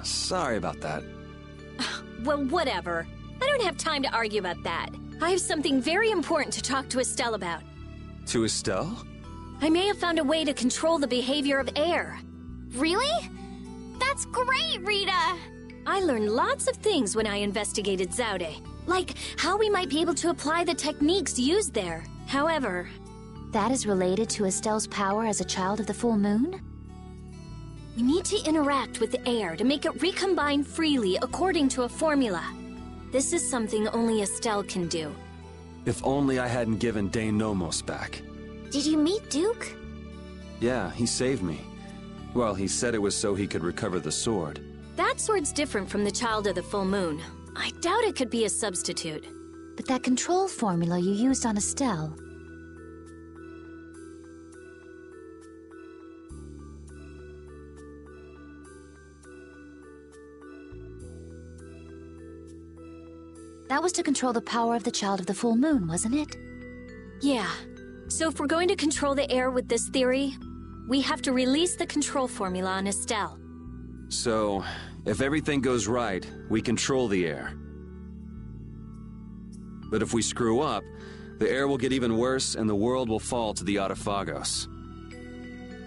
Sorry about that. Well, whatever. I don't have time to argue about that. I have something very important to talk to Estelle about. To Estelle? I may have found a way to control the behavior of air. Really? That's great, Rita! I learned lots of things when I investigated Zaude, like how we might be able to apply the techniques used there. However... That is related to Estelle's power as a child of the full moon? We need to interact with the air to make it recombine freely according to a formula. This is something only Estelle can do. If only I hadn't given Dane Nomos back. Did you meet Duke? Yeah, he saved me. Well, he said it was so he could recover the sword. That sword's different from the Child of the Full Moon. I doubt it could be a substitute. But that control formula you used on Estelle... That was to control the power of the Child of the Full Moon, wasn't it? Yeah. So if we're going to control the air with this theory, we have to release the control formula on Estelle. So, if everything goes right, we control the air. But if we screw up, the air will get even worse and the world will fall to the Autophagos.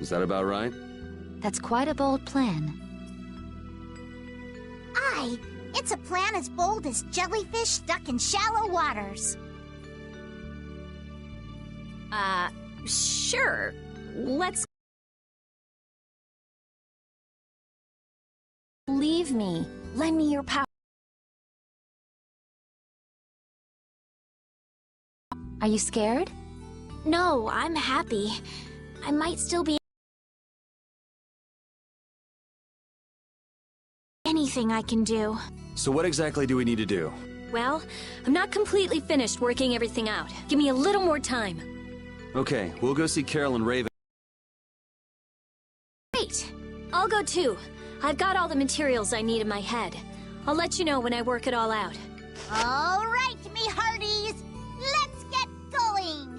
Is that about right? That's quite a bold plan. Aye, it's a plan as bold as jellyfish stuck in shallow waters. Sure. Let's... Leave me. Lend me your power. Are you scared? No, I'm happy. I might still be... anything I can do. So what exactly do we need to do? Well, I'm not completely finished working everything out. Give me a little more time. Okay, we'll go see Carol and Raven. Great! I'll go too. I've got all the materials I need in my head. I'll let you know when I work it all out. All right, me hearties! Let's get going!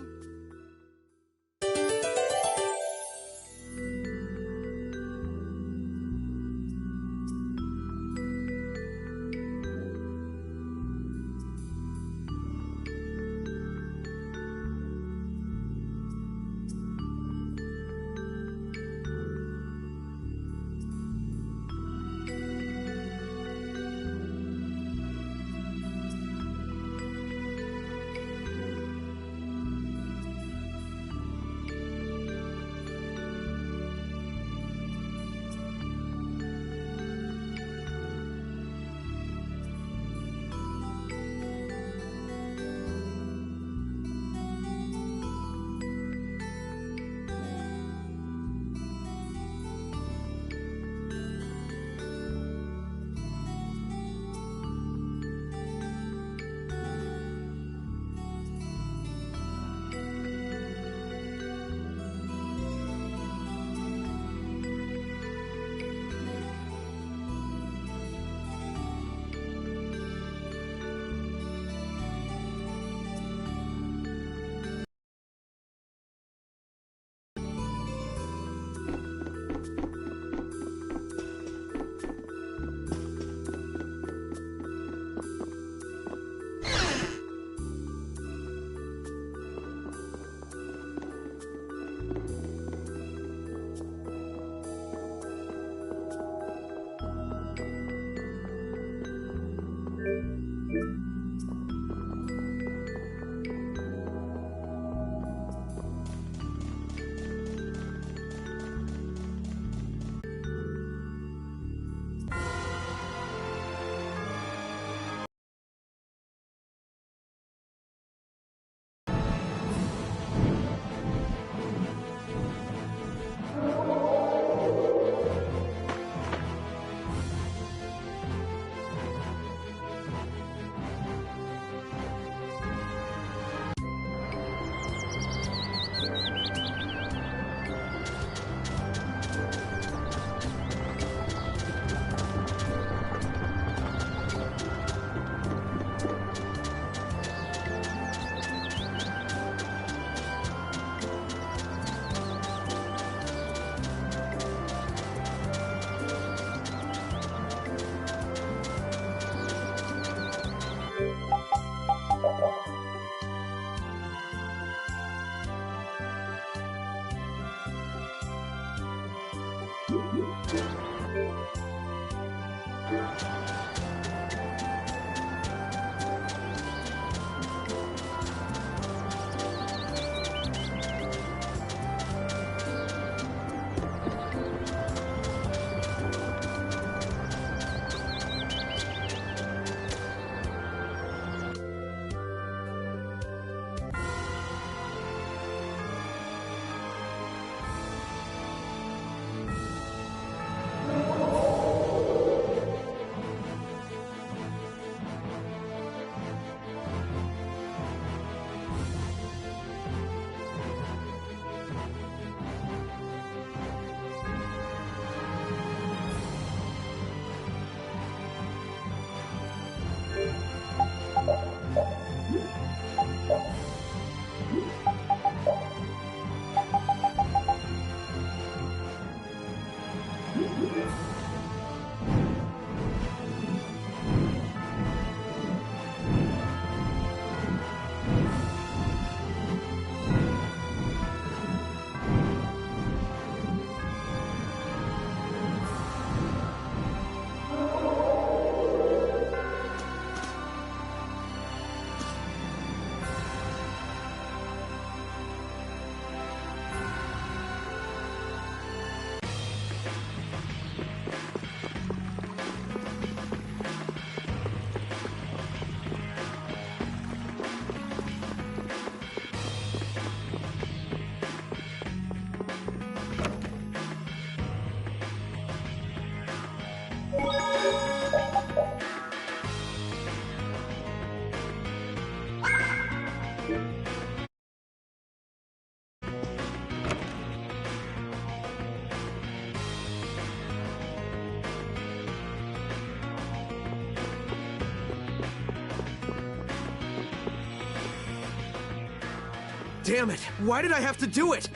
Damn it! Why did I have to do it?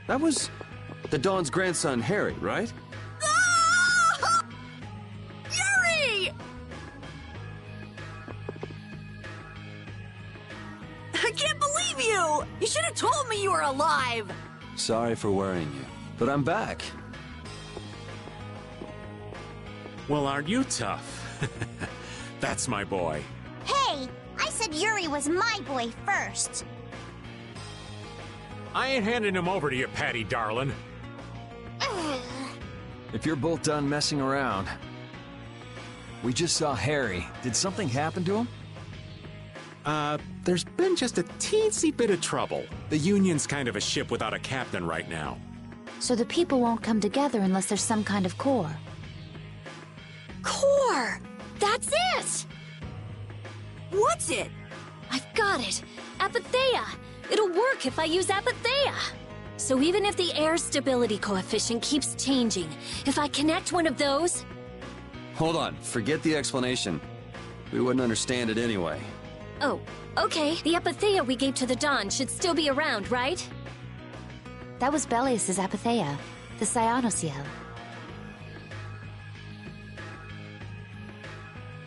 That was the Dawn's grandson, Harry, right? Ah! Yuri! I can't believe you! You should have told me you were alive! Sorry for worrying you, but I'm back. Well, aren't you tough? That's my boy. Hey, I said Yuri was my boy first. I ain't handing him over to you, Patty darling. If you're both done messing around. We just saw Harry. Did something happen to him? There's been just a teensy bit of trouble. The Union's kind of a ship without a captain right now. So the people won't come together unless there's some kind of core. Core! That's it! What's it? I've got it! Apatheia! It'll work if I use Apatheia! So even if the air stability coefficient keeps changing, if I connect one of those... Hold on, forget the explanation. We wouldn't understand it anyway. Oh, okay. The Apatheia we gave to the Dawn should still be around, right? That was Belius's Apatheia, the Cyanosael.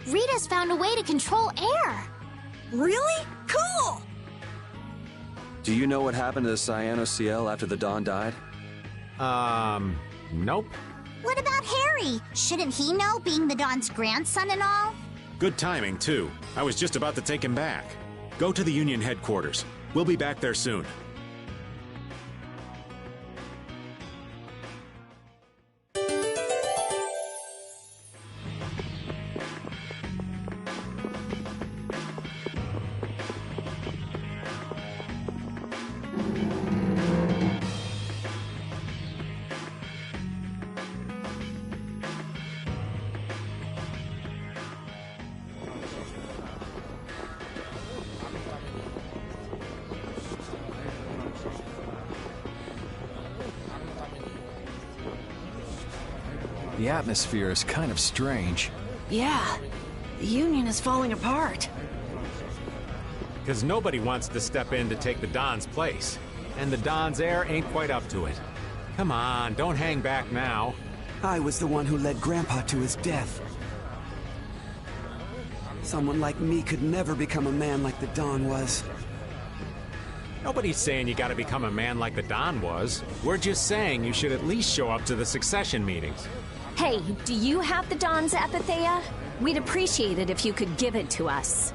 Rita's found a way to control air. Really? Cool! Do you know what happened to the Cyanosael after the Dawn died? Nope. What about Harry? Shouldn't he know, being the Dawn's grandson and all? Good timing, too. I was just about to take him back. Go to the Union headquarters. We'll be back there soon. The atmosphere is kind of strange. Yeah, the Union is falling apart. Because nobody wants to step in to take the Don's place. And the Don's air ain't quite up to it. Come on, don't hang back now. I was the one who led Grandpa to his death. Someone like me could never become a man like the Dawn was. Nobody's saying you gotta become a man like the Don was. We're just saying you should at least show up to the succession meetings. Hey, do you have the Don's Apatheia? We'd appreciate it if you could give it to us.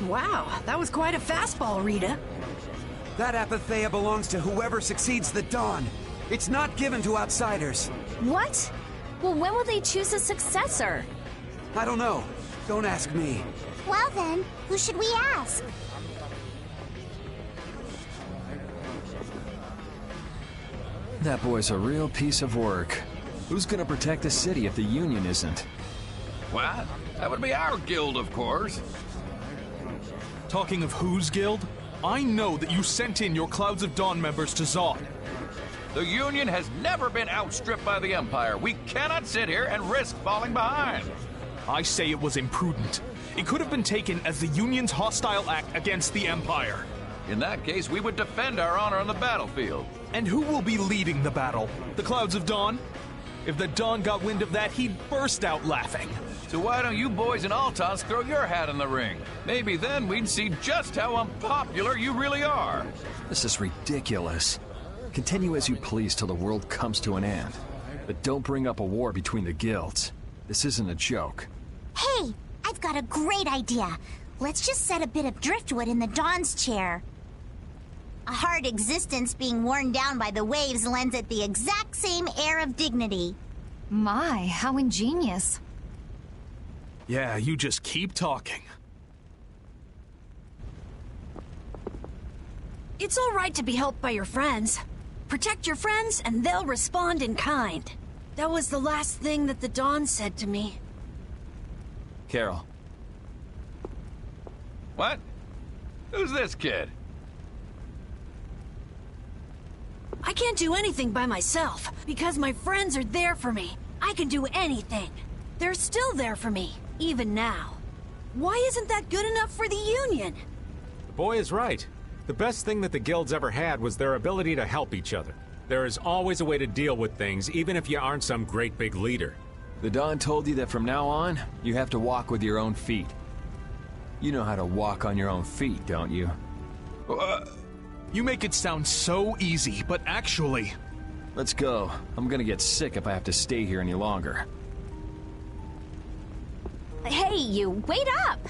Wow, that was quite a fastball, Rita. That Apatheia belongs to whoever succeeds the Dawn. It's not given to outsiders. What? Well, when will they choose a successor? I don't know. Don't ask me. Well then, who should we ask? That boy's a real piece of work. Who's gonna protect the city if the Union isn't? What? That would be our guild, of course. Talking of whose guild? I know that you sent in your Clouds of Dawn members to Zod. The Union has never been outstripped by the Empire. We cannot sit here and risk falling behind. I say it was imprudent. It could have been taken as the Union's hostile act against the Empire. In that case, we would defend our honor on the battlefield. And who will be leading the battle? The Clouds of Dawn? If the Dawn got wind of that, he'd burst out laughing. So why don't you boys in Altos throw your hat in the ring? Maybe then we'd see just how unpopular you really are. This is ridiculous. Continue as you please till the world comes to an end. But don't bring up a war between the guilds. This isn't a joke. Hey, I've got a great idea. Let's just set a bit of driftwood in the Dawn's chair. A hard existence being worn down by the waves lends it the exact same air of dignity. My, how ingenious. Yeah, you just keep talking. It's all right to be helped by your friends. Protect your friends, and they'll respond in kind. That was the last thing that the Dawn said to me. Carol. What? Who's this kid? I can't do anything by myself, because my friends are there for me. I can do anything. They're still there for me, even now. Why isn't that good enough for the Union? The boy is right. The best thing that the guilds ever had was their ability to help each other. There is always a way to deal with things, even if you aren't some great big leader. The Dawn told you that from now on, you have to walk with your own feet. You know how to walk on your own feet, don't you? You make it sound so easy, but actually... Let's go. I'm gonna get sick if I have to stay here any longer. Hey, you, wait up!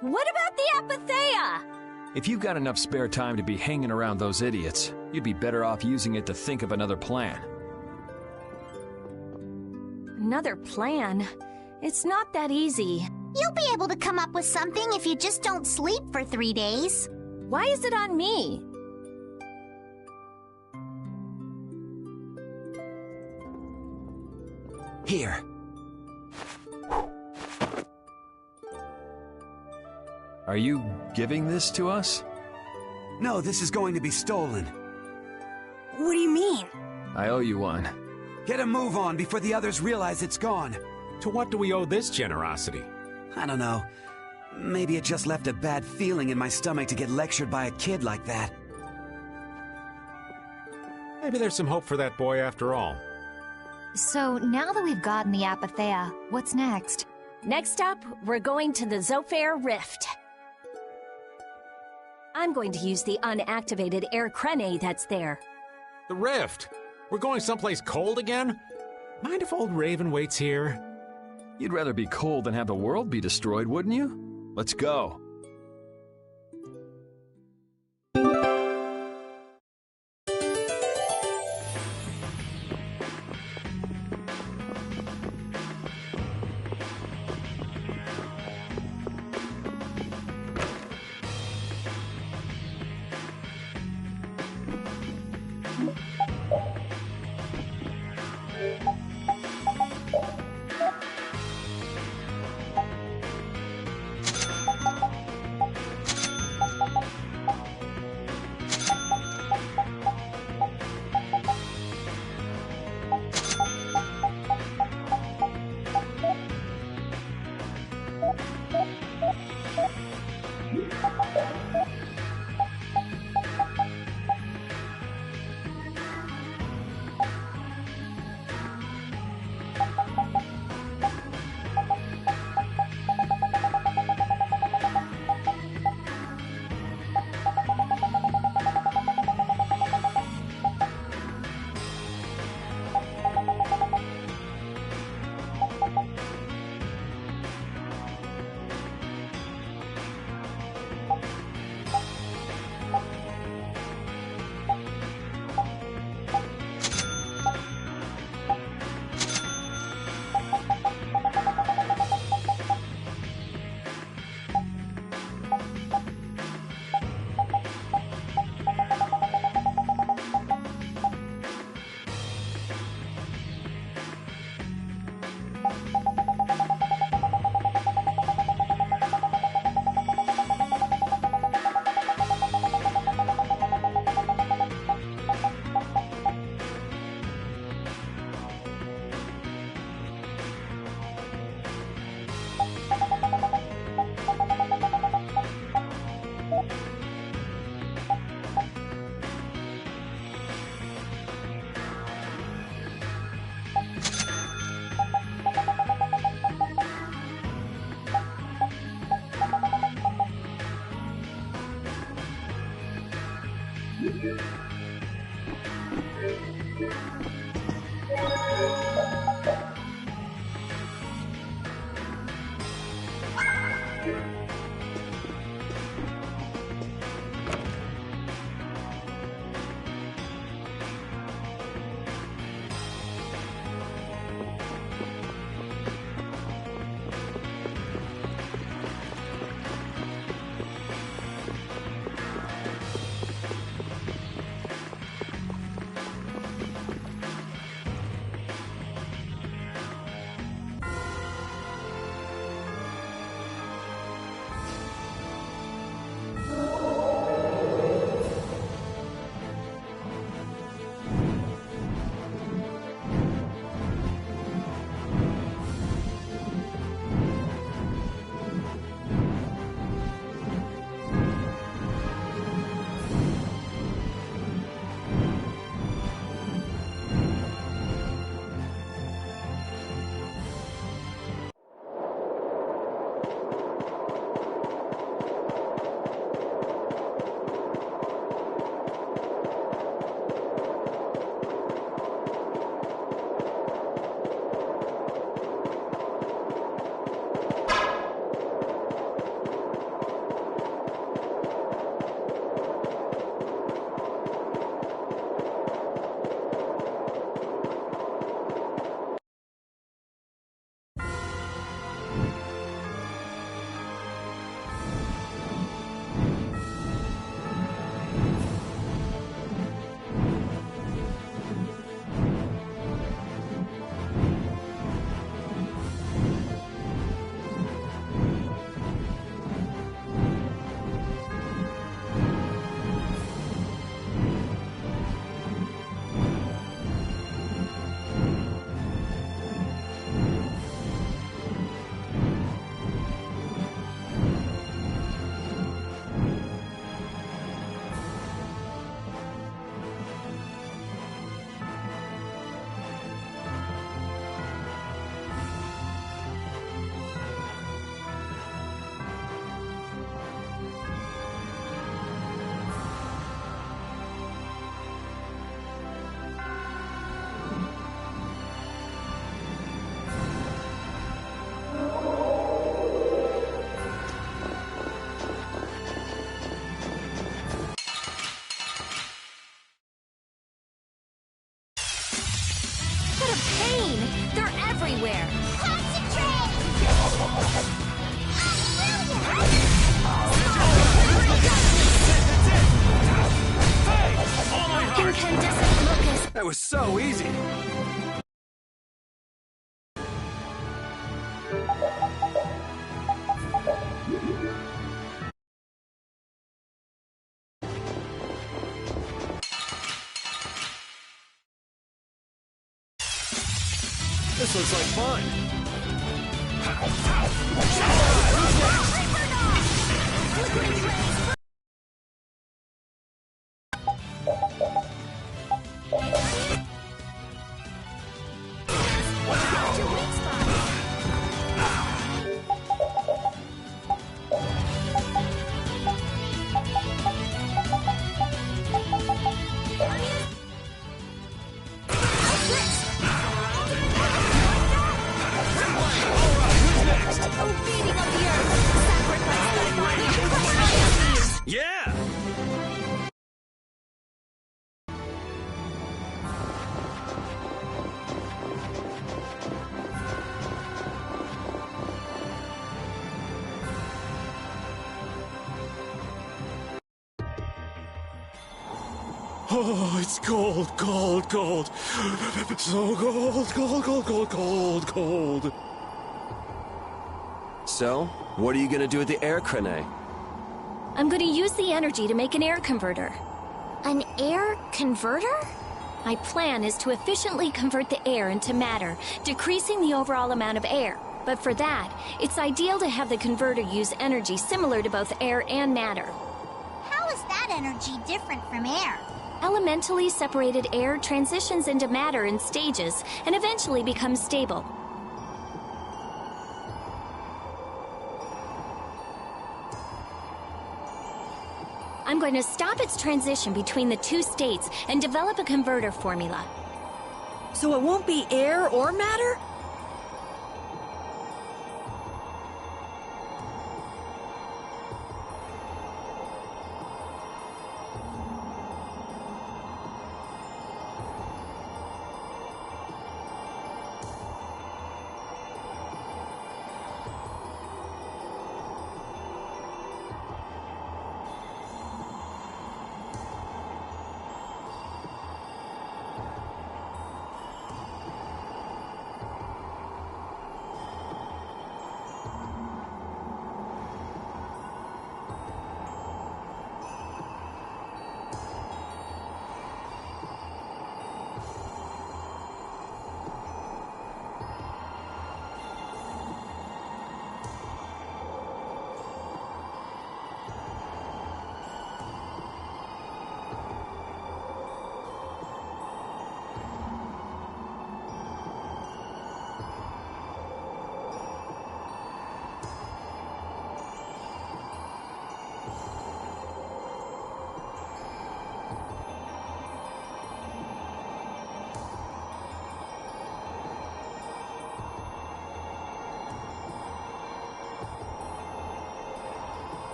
What about the Apatheia? If you've got enough spare time to be hanging around those idiots, you'd be better off using it to think of another plan. Another plan? It's not that easy. You'll be able to come up with something if you just don't sleep for 3 days. Why is it on me? Here. Are you giving this to us? No, this is going to be stolen. What do you mean? I owe you one. Get a move on before the others realize it's gone. To what do we owe this generosity? I don't know. Maybe it just left a bad feeling in my stomach to get lectured by a kid like that. Maybe there's some hope for that boy after all. So, now that we've gotten the Apatheia, what's next? Next up, we're going to the Zofair Rift. I'm going to use the unactivated air crene that's there. The Rift! We're going someplace cold again? Mind if old Raven waits here? You'd rather be cold than have the world be destroyed, wouldn't you? Let's go. everywhere. Concentrate! Incandescent locust. That was so easy. This looks like fun. Yeah! Oh, it's cold, cold, cold. So cold, cold, cold, cold, cold, cold. So, what are you gonna with the air crane? I'm going to use the energy to make an air converter. An air converter? My plan is to efficiently convert the air into matter, decreasing the overall amount of air. But for that, it's ideal to have the converter use energy similar to both air and matter. How is that energy different from air? Elementally separated air transitions into matter in stages and eventually becomes stable. I'm going to stop its transition between the two states and develop a converter formula. So it won't be air or matter?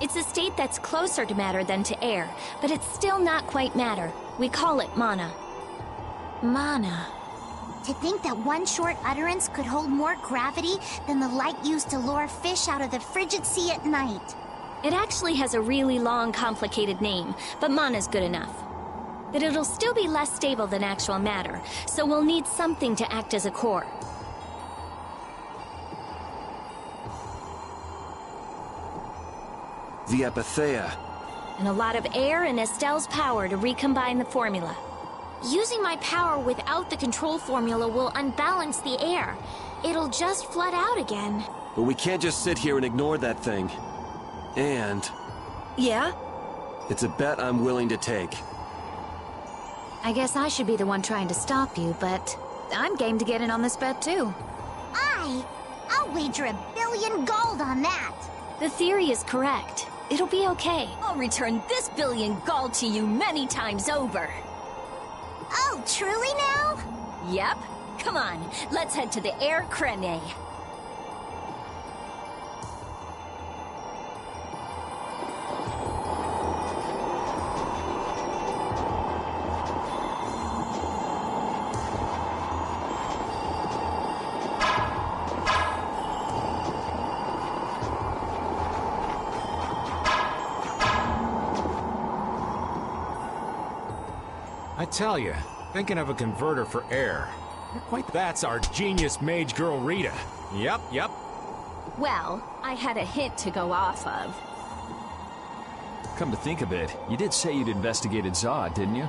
It's a state that's closer to matter than to air, but it's still not quite matter. We call it mana. Mana. To think that one short utterance could hold more gravity than the light used to lure fish out of the frigid sea at night. It actually has a really long, complicated name, but mana's good enough. But it'll still be less stable than actual matter, so we'll need something to act as a core. The Epithea. And a lot of air and Estelle's power to recombine the formula. Using my power without the control formula will unbalance the air. It'll just flood out again. But we can't just sit here and ignore that thing. And... Yeah? it's a bet I'm willing to take. I guess I should be the one trying to stop you, but I'm game to get in on this bet too. I'll wager $1 billion gold on that. The theory is correct. It'll be okay. I'll return this $1 billion gold to you many times over. Oh, truly now? Yep. Come on, let's head to the Air Crene. I tell you, thinking of a converter for air. You're quite... that's our genius mage girl Rita. Yep. Well, I had a hint to go off of. Come to think of it, you did say you'd investigated Zod, didn't you?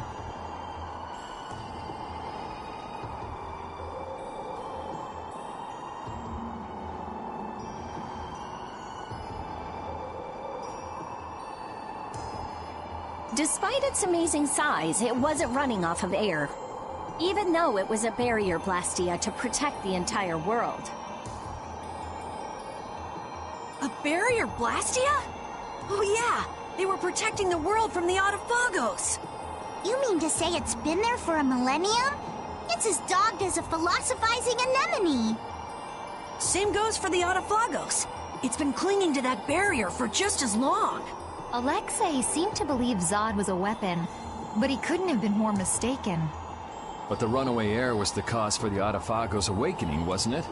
Despite its amazing size, it wasn't running off of air. Even though it was a barrier blastia to protect the entire world. A barrier blastia? Oh yeah, they were protecting the world from the Autophagos. You mean to say it's been there for a millennium? It's as dogged as a philosophizing anemone. Same goes for the Autophagos. It's been clinging to that barrier for just as long. Alexei seemed to believe Zod was a weapon, but he couldn't have been more mistaken. But the runaway air was the cause for the Autophagos' awakening, wasn't it?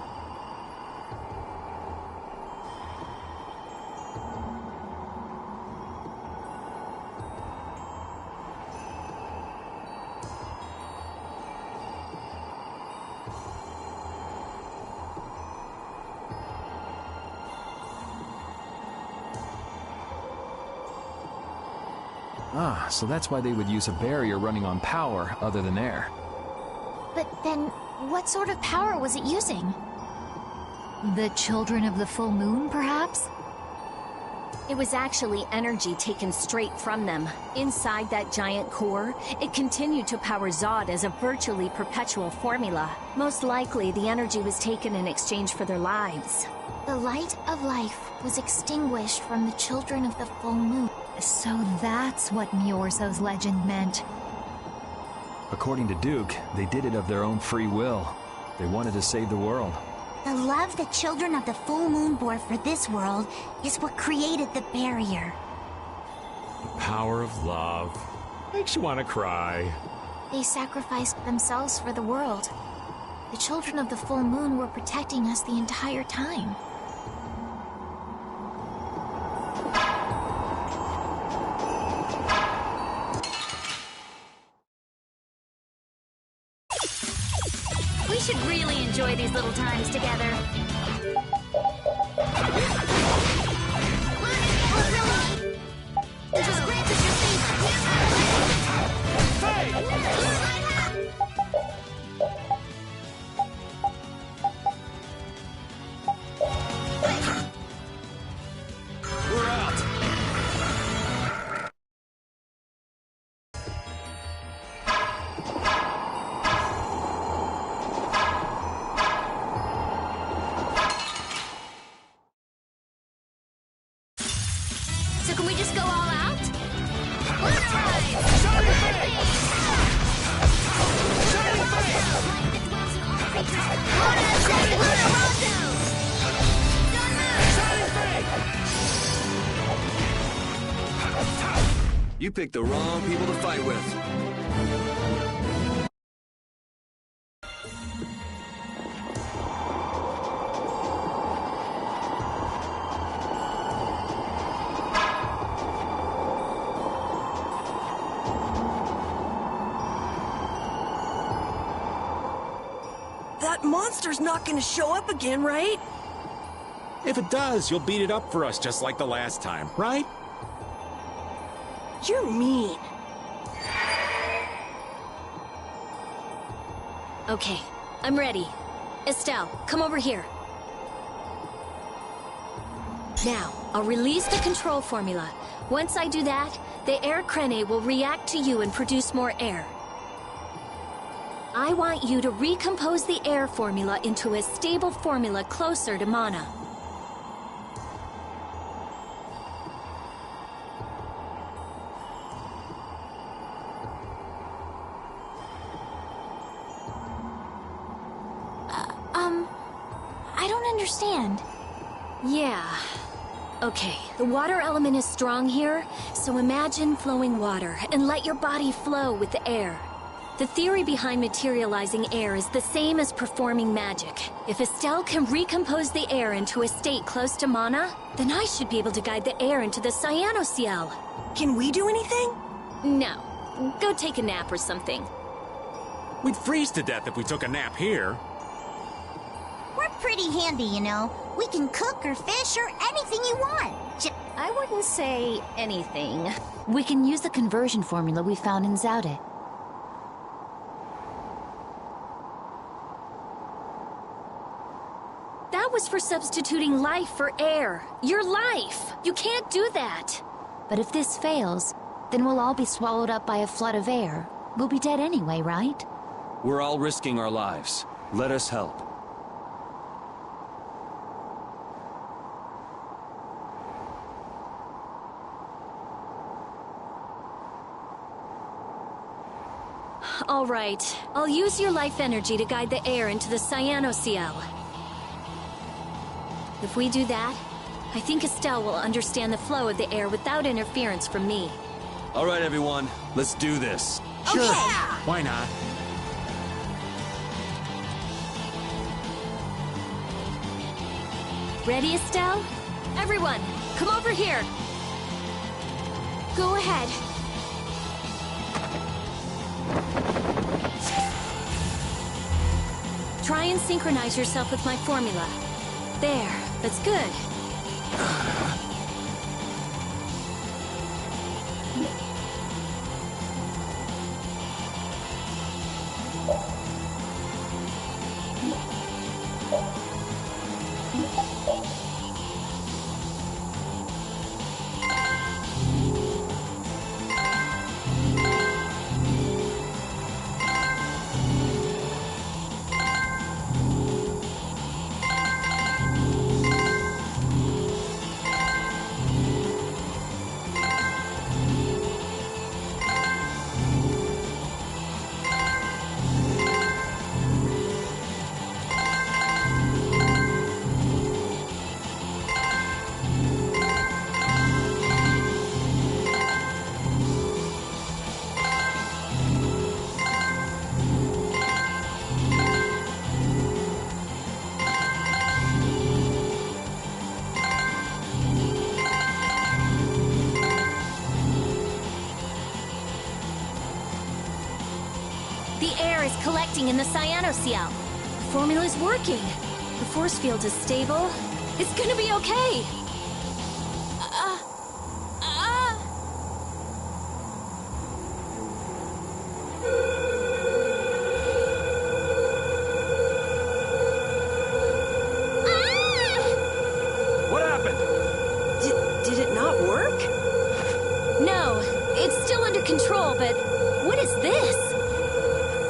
Ah, so that's why they would use a barrier running on power other than air. But then, what sort of power was it using? The children of the full moon, perhaps? It was actually energy taken straight from them. Inside that giant core, it continued to power Zod as a virtually perpetual formula. Most likely, the energy was taken in exchange for their lives. The light of life was extinguished from the children of the full moon. So that's what Miorzo's legend meant. According to Duke, they did it of their own free will. They wanted to save the world. The love the children of the full moon bore for this world is what created the barrier. The power of love. Makes you want to cry. They sacrificed themselves for the world. The children of the full moon were protecting us the entire time. We should really enjoy these little times together. Just grant us your We're out. So can we just go all out? You picked the wrong people to fight with. That monster's not gonna show up again, right? If it does, you'll beat it up for us just like the last time, right? You're mean. Okay, I'm ready. Estelle, come over here. Now, I'll release the control formula. Once I do that, the air crene will react to you and produce more air. I want you to recompose the air formula into a stable formula closer to mana. I don't understand. Yeah. Okay, the water element is strong here, so imagine flowing water and let your body flow with the air. The theory behind materializing air is the same as performing magic. If Estelle can recompose the air into a state close to mana, then I should be able to guide the air into the cyanoceal. Can we do anything? No. Go take a nap or something. We'd freeze to death if we took a nap here. We're pretty handy, you know. We can cook or fish or anything you want. I wouldn't say anything. We can use the conversion formula we found in Zaudet. That was for substituting life for air. Your life! You can't do that! But if this fails, then we'll all be swallowed up by a flood of air. We'll be dead anyway, right? We're all risking our lives. Let us help. All right. I'll use your life energy to guide the air into the cyanoceal. If we do that, I think Estelle will understand the flow of the air without interference from me. All right, everyone. Let's do this. Sure. Why not? Ready, Estelle? Everyone, come over here. Go ahead. Try and synchronize yourself with my formula. There, that's good. The air is collecting in the cyanocell. The formula's working. The force field is stable. It's gonna be okay. What happened? Did it not work? No, it's still under control, but what is this?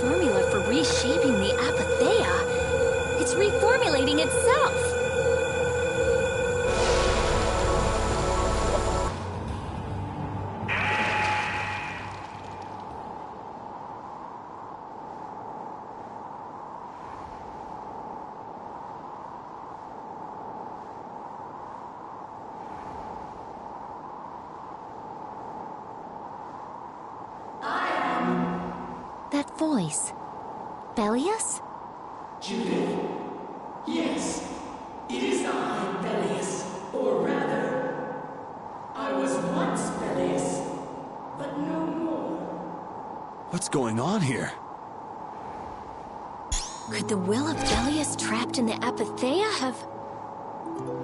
Formula for reshaping the apatheia. It's reformulating itself. That voice. Bellius? Judith? Yes, it is I, Bellius. Or rather, I was once Bellius, but no more. What's going on here? Could the will of Bellius trapped in the apatheia have...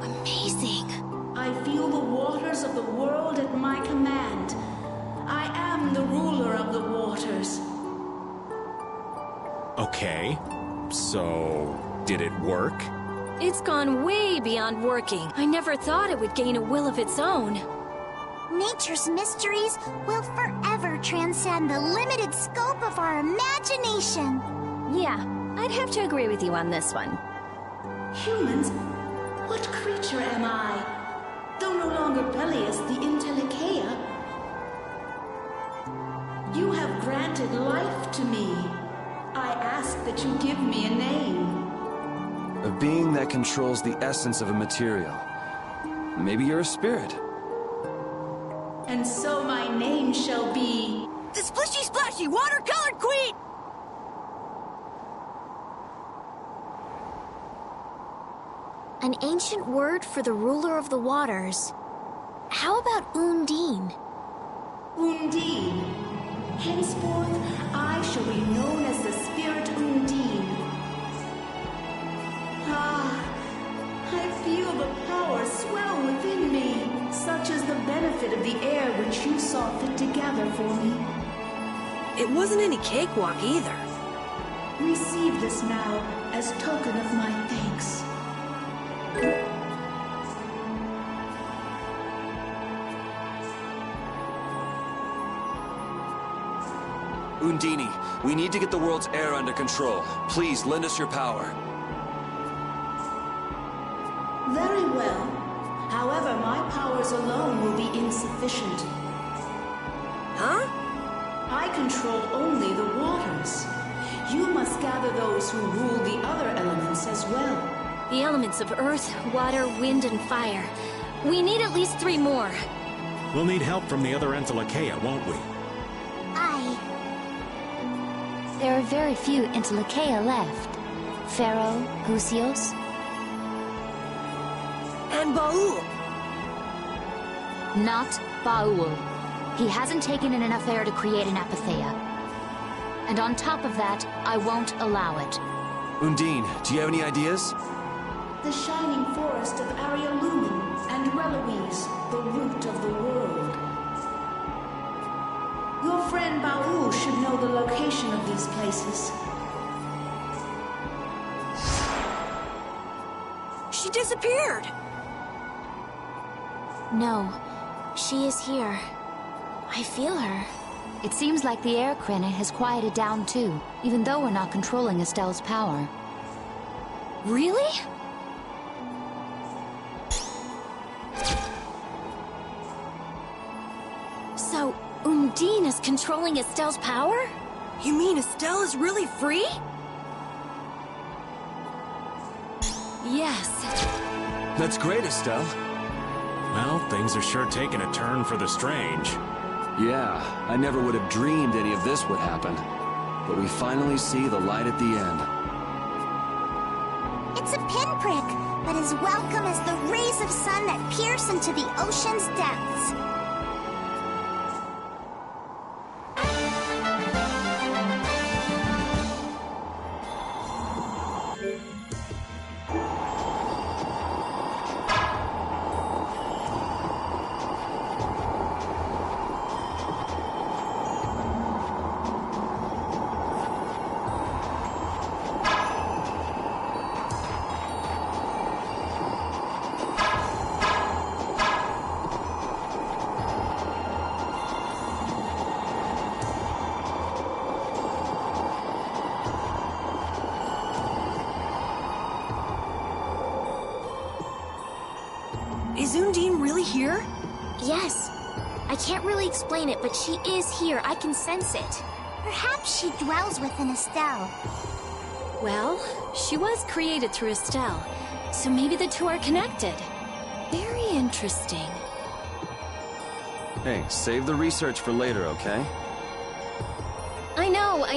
Amazing. I feel the waters of the world at my command. I am the ruler of the waters. Okay, so did it work? It's gone way beyond working. I never thought it would gain a will of its own. Nature's mysteries will forever transcend the limited scope of our imagination. Yeah, I'd have to agree with you on this one. Humans? What creature am I? Though no longer Bellius the Intellicheia, you have granted life to me. I ask that you give me a name. A being that controls the essence of a material. Maybe you're a spirit. And so my name shall be... The Splishy Splashy Watercolored Queen! An ancient word for the ruler of the waters. How about Undine? Undine. Henceforth, I shall be known as the Spirit Undine. Ah, I feel the power swell within me, such as the benefit of the air which you saw fit to gather for me. It wasn't any cakewalk either. Receive this now as token of my thanks. Undine, we need to get the world's air under control. Please, lend us your power. Very well. However, my powers alone will be insufficient. Huh? I control only the waters. You must gather those who rule the other elements as well. The elements of earth, water, wind, and fire. We need at least 3 more. We'll need help from the other Entelikeia, won't we? There are very few Intelikeia left. Pharaoh, Gusios. And Baul. Not Baul. He hasn't taken in enough air to create an apatheia. And on top of that, I won't allow it. Undine, do you have any ideas? The shining forest of Arialumin and Reloise, the root of the world. Your friend Baul should know the location of these places. She disappeared! No, she is here. I feel her. It seems like the air crenate has quieted down too, even though we're not controlling Estelle's power. Really? So, Undine is controlling Estelle's power? You mean Estelle is really free? Yes. That's great, Estelle. Well, things are sure taking a turn for the strange. Yeah, I never would have dreamed any of this would happen. But we finally see the light at the end. It's a pinprick, but as welcome as the rays of sun that pierce into the ocean's depths. Zundine really here? Yes. I can't really explain it, but she is here. I can sense it. Perhaps she dwells within Estelle. Well, she was created through Estelle, so maybe the two are connected. Very interesting. Hey, save the research for later, okay? I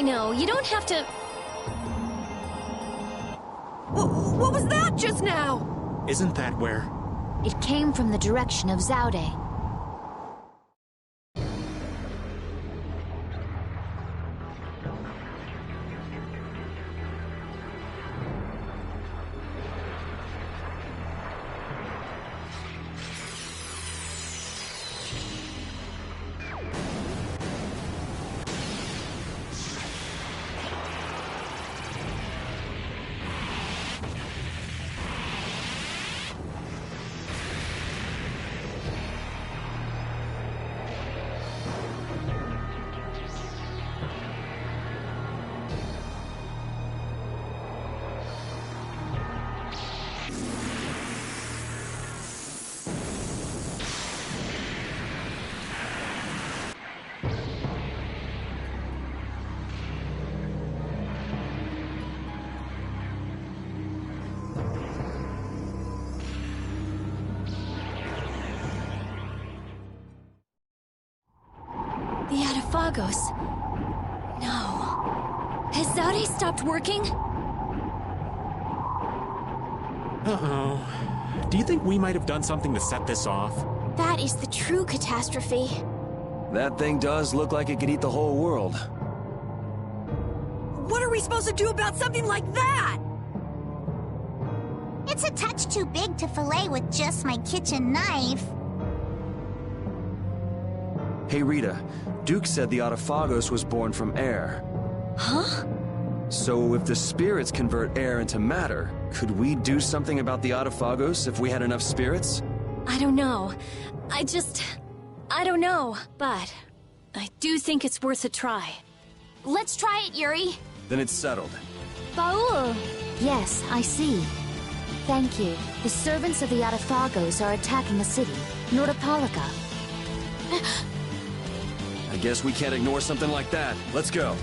know. You don't have to... What was that just now? Isn't that where? It came from the direction of Zaude. The Adafagos. No. Has Zaude stopped working? Uh-oh. Do you think we might have done something to set this off? That is the true catastrophe. That thing does look like it could eat the whole world. What are we supposed to do about something like that? It's a touch too big to fillet with just my kitchen knife. Hey, Rita. Duke said the Autophagos was born from air. Huh? So if the spirits convert air into matter, could we do something about the Autophagos if we had enough spirits? I don't know. I don't know, but I do think it's worth a try. Let's try it, Yuri. Then it's settled. Baul! Yes, I see. Thank you. The servants of the Autophagos are attacking a city, Nordopolica. I guess we can't ignore something like that. Let's go.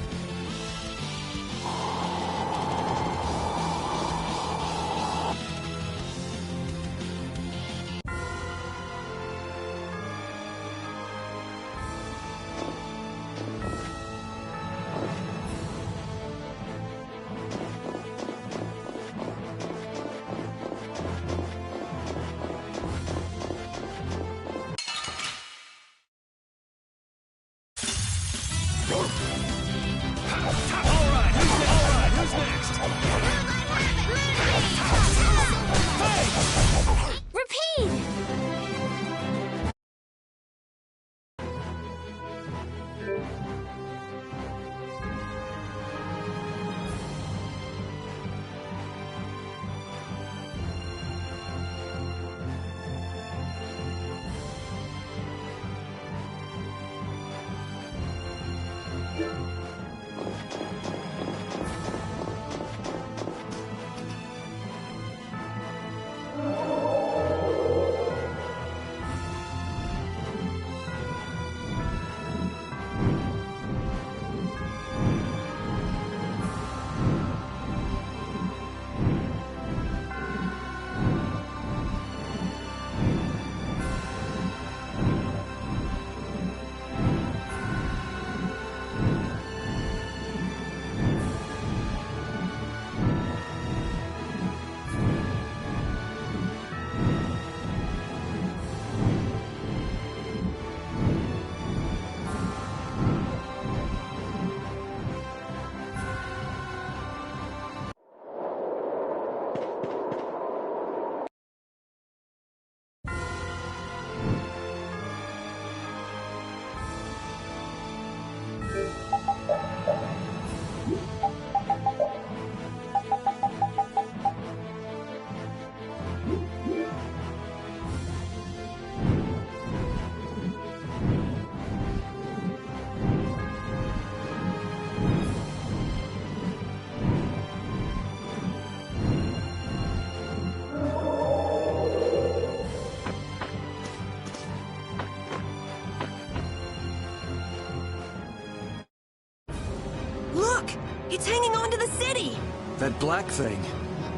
It's hanging on to the city! That black thing.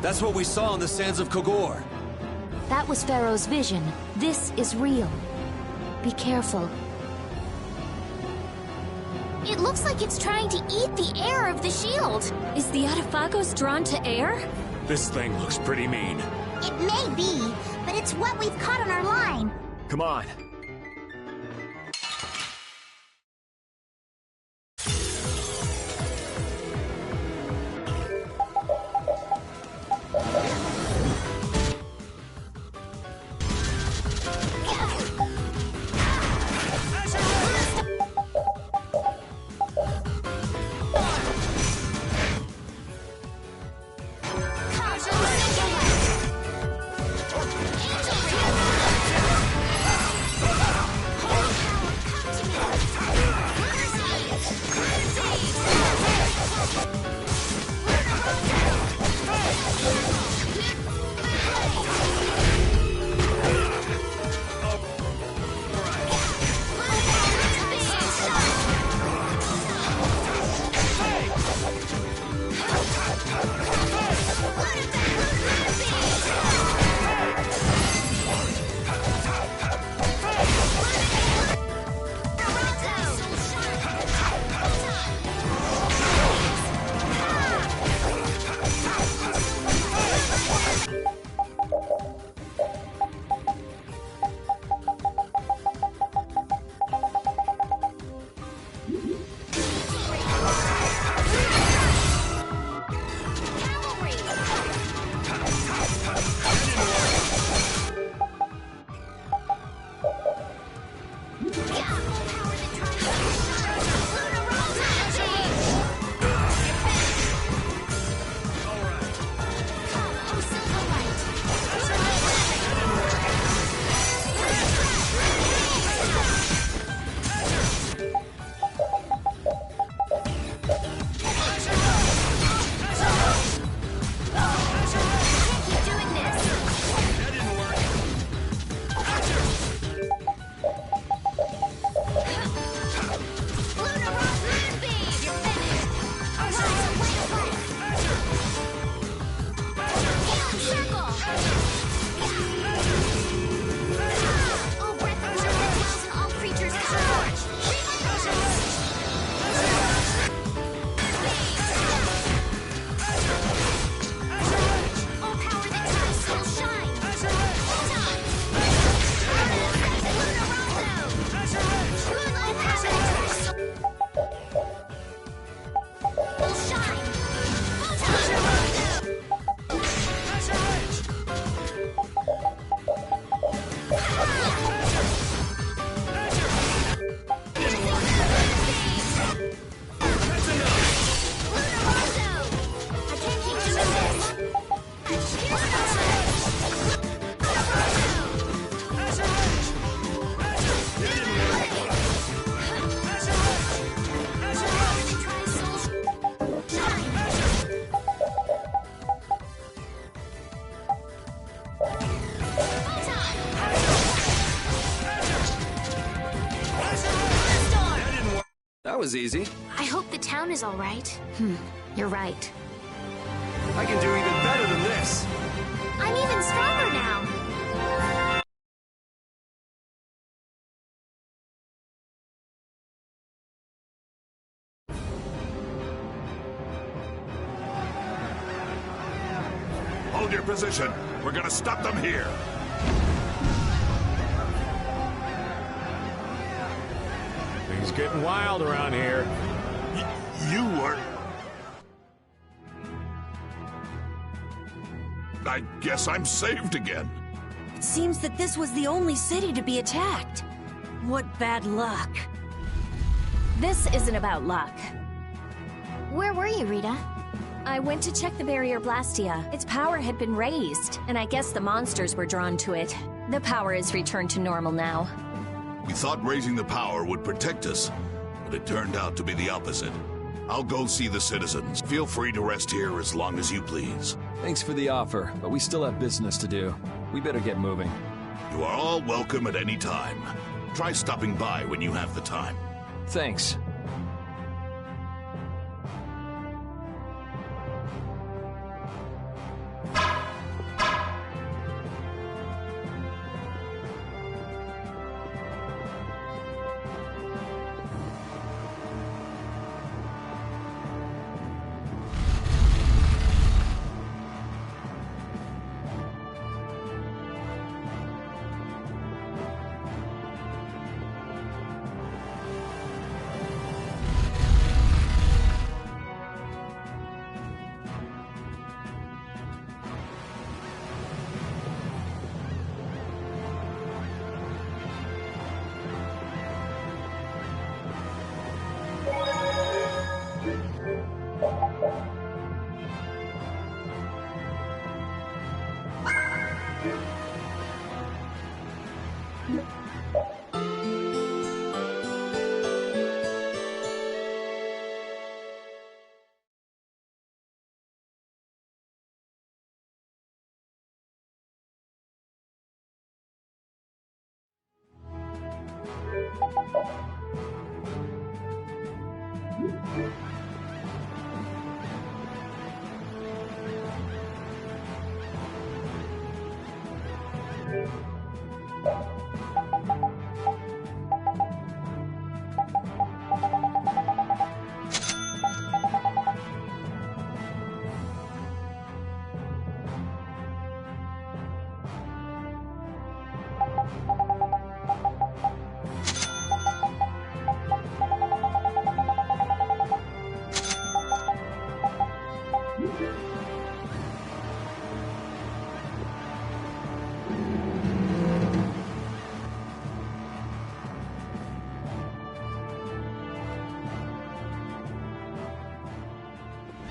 That's what we saw on the sands of Kogor. That was Pharaoh's vision. This is real. Be careful. It looks like it's trying to eat the air of the shield. Is the Atafagos drawn to air? This thing looks pretty mean. It may be, but it's what we've caught on our line. Come on. That was easy. I hope the town is all right. You're right. I can do even better than this. I'm even stronger now. Hold your position. We're gonna stop them here. Things getting wild around here. You were... I guess I'm saved again. It seems that this was the only city to be attacked. What bad luck. This isn't about luck. Where were you, Rita? I went to check the barrier Blastia. Its power had been raised, and I guess the monsters were drawn to it. The power is returned to normal now. We thought raising the power would protect us, but it turned out to be the opposite. I'll go see the citizens. Feel free to rest here as long as you please. Thanks for the offer, but we still have business to do. We better get moving. You are all welcome at any time. Try stopping by when you have the time. Thanks.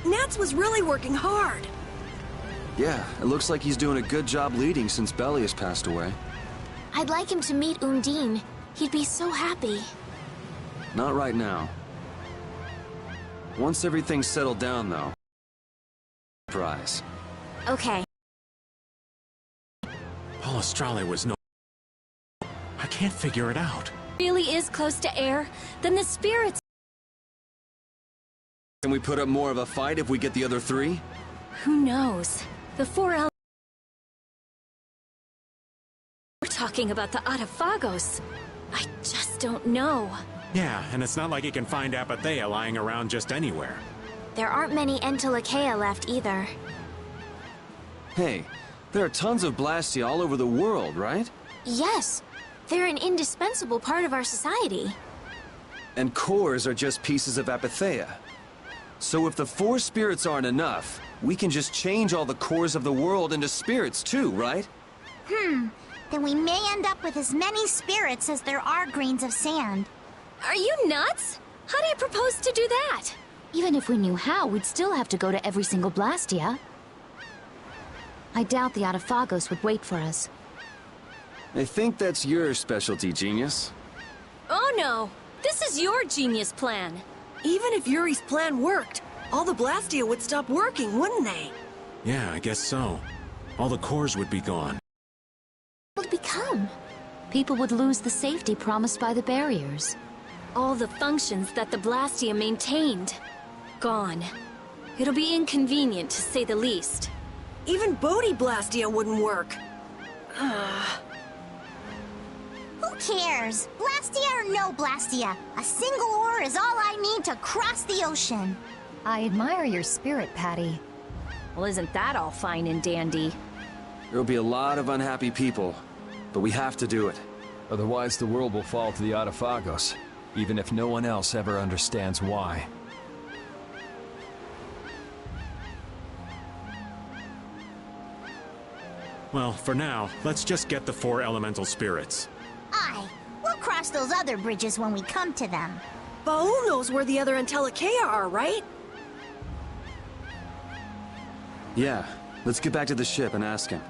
Nats was really working hard. Yeah, it looks like he's doing a good job leading since Belius passed away. I'd like him to meet Undine. He'd be so happy. Not right now. Once everything's settled down, though. Surprise. Okay. Palestrale was no... I can't figure it out. Really is close to air, then the spirits... Can we put up more of a fight if we get the other three? Who knows? The four elements... We're talking about the Atafagos. I just don't know. Yeah, and it's not like you can find Apathea lying around just anywhere. There aren't many Entelekea left either. Hey, there are tons of Blastia all over the world, right? Yes, they're an indispensable part of our society. And cores are just pieces of Apathea. So if the four spirits aren't enough, we can just change all the cores of the world into spirits too, right? Then we may end up with as many spirits as there are grains of sand. Are you nuts? How do you propose to do that? Even if we knew how, we'd still have to go to every single Blastia. I doubt the Atafagos would wait for us. I think that's your specialty, genius. Oh no! This is your genius plan. Even if Yuri's plan worked, all the Blastia would stop working, wouldn't they? Yeah, I guess so. All the cores would be gone. What would become? People would lose the safety promised by the barriers. All the functions that the Blastia maintained. Gone. It'll be inconvenient, to say the least. Even Bodhi Blastia wouldn't work. Who cares? Blastia or no Blastia? A single ore is all I need to cross the ocean. I admire your spirit, Patty. Well, isn't that all fine and dandy? There'll be a lot of unhappy people, but we have to do it. Otherwise, the world will fall to the Atafagos, even if no one else ever understands why. Well, for now, let's just get the four elemental spirits. Aye, we'll cross those other bridges when we come to them. Baul knows where the other Entelekea are, right? Yeah, let's get back to the ship and ask him.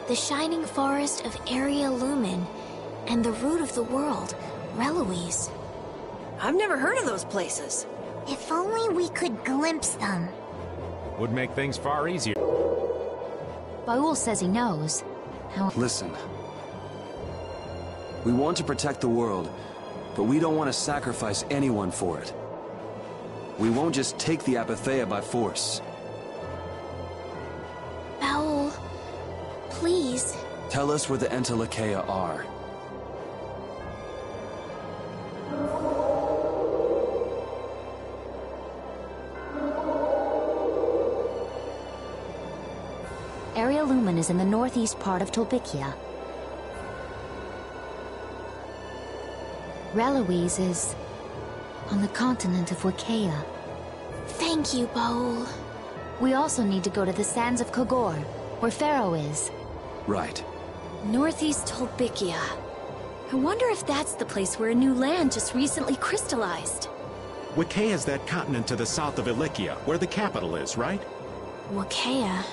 The shining forest of Area Lumen, and the root of the world, Reloise. I've never heard of those places. If only we could glimpse them. Would make things far easier. Baul says he knows. Listen. We want to protect the world, but we don't want to sacrifice anyone for it. We won't just take the Apathea by force. Baul, please. Tell us where the Entelekea are. Area Lumen is in the northeast part of Tolbikia. Reloise is on the continent of Wikea. Thank you, Baul. We also need to go to the sands of Kogor, where Pharaoh is. Right. Northeast Tolbikia. I wonder if that's the place where a new land just recently crystallized. Wikea is that continent to the south of Ilikia, where the capital is, right? Wikea.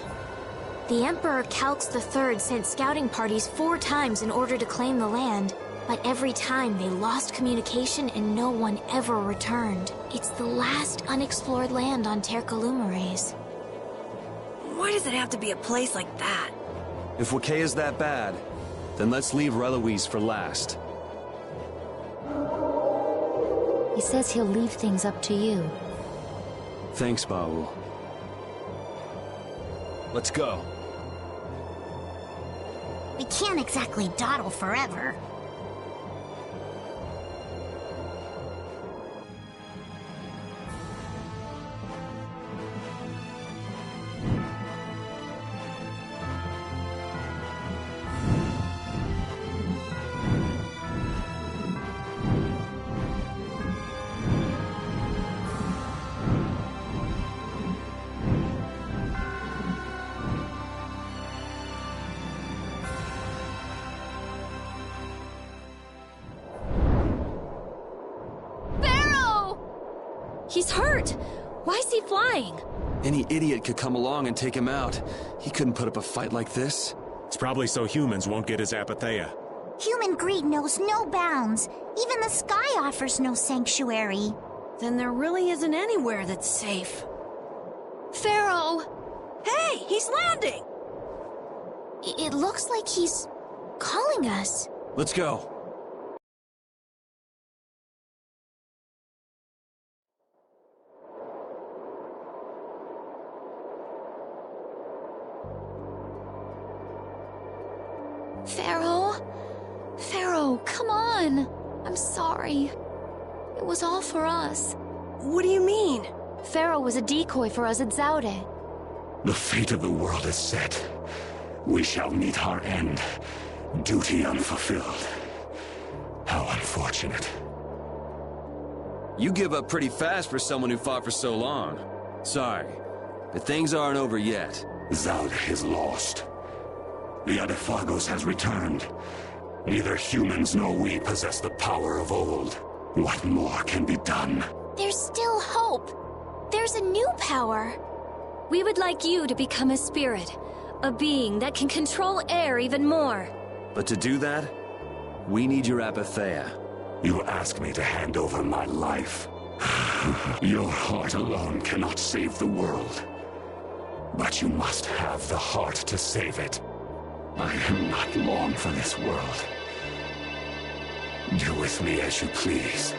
The Emperor Calx III sent scouting parties 4 times in order to claim the land. But every time they lost communication and no one ever returned. It's the last unexplored land on Tercalumares. Why does it have to be a place like that? If Wikea is that bad, then let's leave Reloise for last. He says he'll leave things up to you. Thanks, Baul. Let's go. We can't exactly dawdle forever. He's hurt! Why is he flying? Any idiot could come along and take him out. He couldn't put up a fight like this. It's probably so humans won't get his apatheia. Human greed knows no bounds. Even the sky offers no sanctuary. Then there really isn't anywhere that's safe. Pharaoh! Hey, he's landing! It looks like he's calling us. Let's go. Pharaoh? Pharaoh, come on! I'm sorry. It was all for us. What do you mean? Pharaoh was a decoy for us at Zaude. The fate of the world is set. We shall meet our end. Duty unfulfilled. How unfortunate. You give up pretty fast for someone who fought for so long. Sorry, but things aren't over yet. Zaude is lost. The Adaphagos has returned. Neither humans nor we possess the power of old. What more can be done? There's still hope. There's a new power. We would like you to become a spirit. A being that can control air even more. But to do that, we need your apatheia. You ask me to hand over my life. Your heart alone cannot save the world. But you must have the heart to save it. I am not long for this world. Do with me as you please.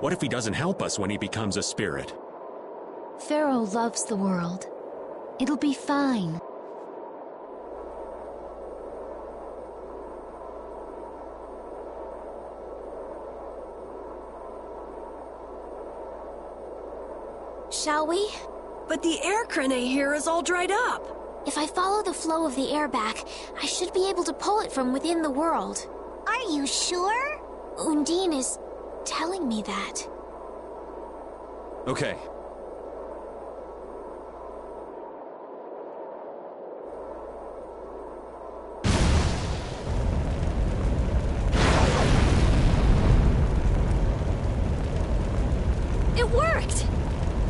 What if he doesn't help us when he becomes a spirit? Pharaoh loves the world. It'll be fine. Shall we? But the air crane here is all dried up. If I follow the flow of the air back, I should be able to pull it from within the world. Are you sure? Undine is telling me that. Okay. It worked!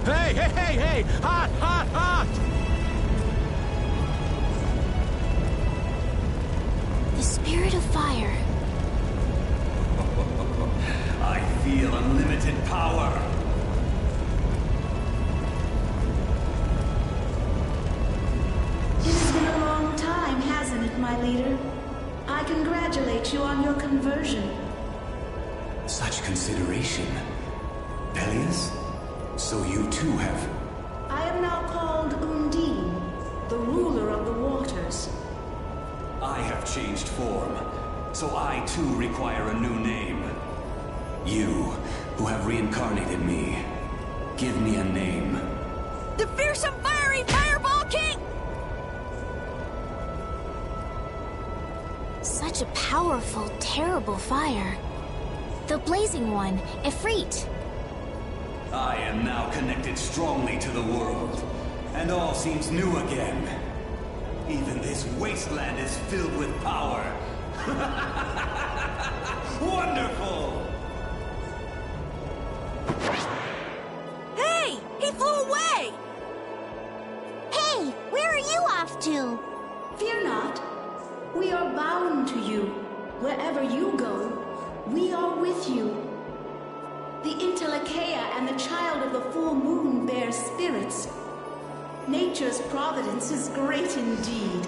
Hey, hey, hey, hey! Hot, hot, hot! The spirit of fire. I feel unlimited power. congratulate you on your conversion. Such consideration. Peleus? So you too have... I am now called Undine, the ruler of the waters. I have changed form, so I too require a new name. You, who have reincarnated me, give me a name. The fearsome fiery Fireball King! Such a powerful, terrible fire. The blazing one, Ifrit. I am now connected strongly to the world, and all seems new again. Even this wasteland is filled with power. Wonderful! Hey! He flew away! Hey, where are you off to? Fear not. We are bound to you. Wherever you go, we are with you. The Interlakeia and the Child of the Full Moon bear spirits. Nature's providence is great indeed.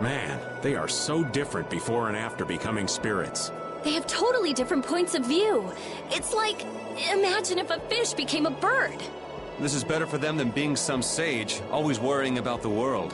Man, they are so different before and after becoming spirits. They have totally different points of view. It's like, imagine if a fish became a bird. This is better for them than being some sage, always worrying about the world.